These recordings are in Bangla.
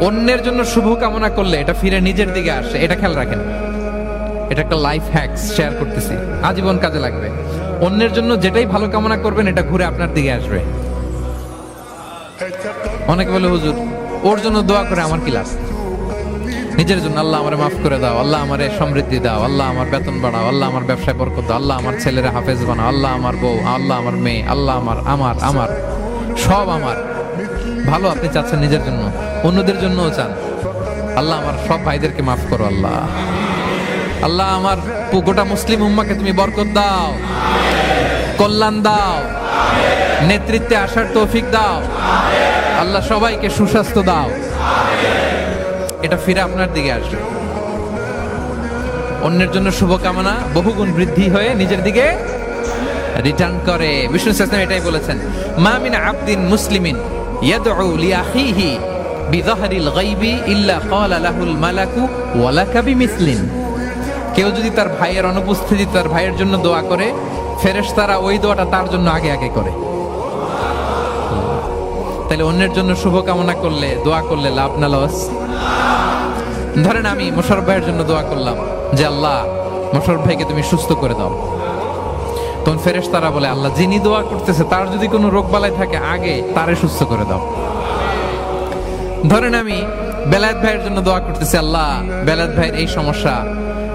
অন্যের জন্য শুভ কামনা করলে এটা ফিরে নিজের দিকে আসে, এটা খেয়াল রাখেন। এটা একটা লাইফ হ্যাকস শেয়ার করতেছি, আজীবন কাজে লাগবে। অন্যের জন্য যেটাই ভালো কামনা করবেন এটা ঘুরে আপনার দিকে আসবে। অনেকে বলে হুজুর ওর জন্য দোয়া করে আমার কি লাভ? নিজের জন্য আল্লাহ আমারে মাফ করে দাও, আল্লাহ আমারে সমৃদ্ধি দাও, আল্লাহ আমার বেতন বাড়াও, আল্লাহ আমার ব্যবসায় বরকত দাও, আল্লাহ আমার ছেলেরা হাফেজ বানাও, আল্লাহ আমার বউ, আল্লাহ আমার মেয়ে, আল্লাহ আমার আমার আমার সব আমার ভালো আপনি চাচ্ছেন নিজের জন্য, অন্যদের জন্যও চান। আল্লাহ আমার সব ভাইদেরকে মাফ করো, আল্লাহ আল্লাহ আমার গোটা মুসলিম উম্মাকে তুমি বরকত দাও, কল্যাণ দাও, নেতৃত্বে আসার তৌফিক দাও, আল্লাহ সবাইকে সুস্বাস্থ্য দাও। এটা ফিরে আপনার দিকে আসবে। অন্যের জন্য শুভকামনা বহুগুণ বৃদ্ধি হয়ে নিজের দিকে রিটার্ন করে। বিষ্ণু সাল্লাল্লাহু এটাই বলেছেন, মা মিন আবদিন মুসলিমিন ইয়াদউ লিআখিহি বিযাহরিল গায়বি ইল্লা ক্বালা লাহুল মালাকু ওয়া লাকা বিমিসলিন। কেউ যদি তার ভাইয়ের অনুপস্থিতি তার ভাইয়ের জন্য দোয়া করে, ফেরেশতারা ওই দোয়াটা তার জন্য আগে আগে করে। তাহলে অন্যের জন্য শুভকামনা করলে, দোয়া করলে লাভ না লস? ধরেন আমি মোশাররফ ভাইয়ের জন্য দোয়া করলাম যে আল্লাহ মোশাররফ ভাইকে তুমি সুস্থ করে দাও, তখন ফেরেশতারা বলে আল্লাহ যিনি দোয়া করতেছে তার যদি কোনো রোগ বালাই থাকে আগে তারে সুস্থ করে দাও। ধরেন আমি বেলায়েত ভাইয়ের জন্য দোয়া করতেছি, আল্লাহ বেলায়েত ভাইয়ের এই সমস্যা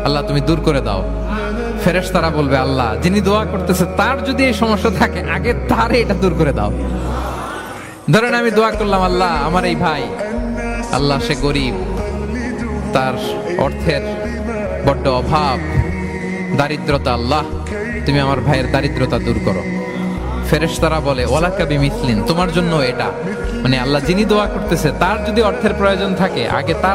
আল্লাহ তুমি দূর করে দাও, ফেরেশতারা বলবে আল্লাহ যিনি দোয়া করতেছে তার যদি এই সমস্যা থাকে আগে তারে এটা দূর করে দাও। ধরেন আমি দোয়া করলাম আল্লাহ আমার এই ভাই, আল্লাহ সে গরিব, তার অর্থের বড্ড অভাব, দারিদ্রতা, আল্লাহ তুমি আমার ভাইয়ের দারিদ্রতা দূর করো। ফেরেশতারা বলে ওয়ালাকা বিমিসলিন, তোমার জন্য এটা, মানে আল্লাহ যিনি দোয়া করতেছে তার যদি অর্থের প্রয়োজন থাকে আগে তার